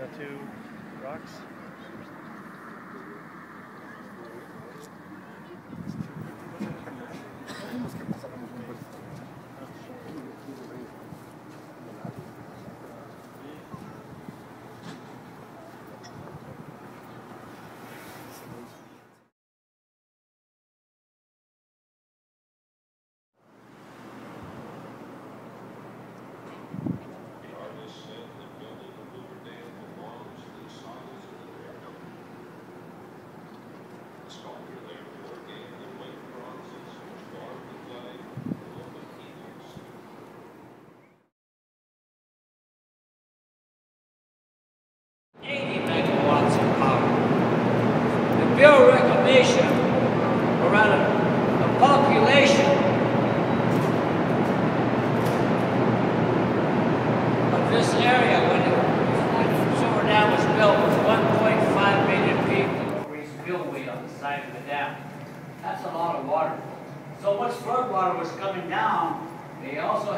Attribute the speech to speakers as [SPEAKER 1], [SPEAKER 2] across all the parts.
[SPEAKER 1] the two rocks.
[SPEAKER 2] Bureau of Reclamation, or rather the population of this area when the sewer dam was built was 1.5 million people. Raised spillway on the side of the dam. That's a lot of water. So once flood water was coming down, they also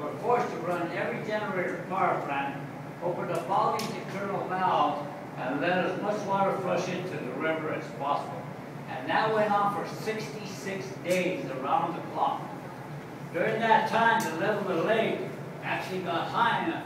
[SPEAKER 2] were forced to run every generator power plant, opened up all these internal valves, and let as much water flush into the river as possible. And that went on for 66 days around the clock. During that time, the level of the lake actually got high enough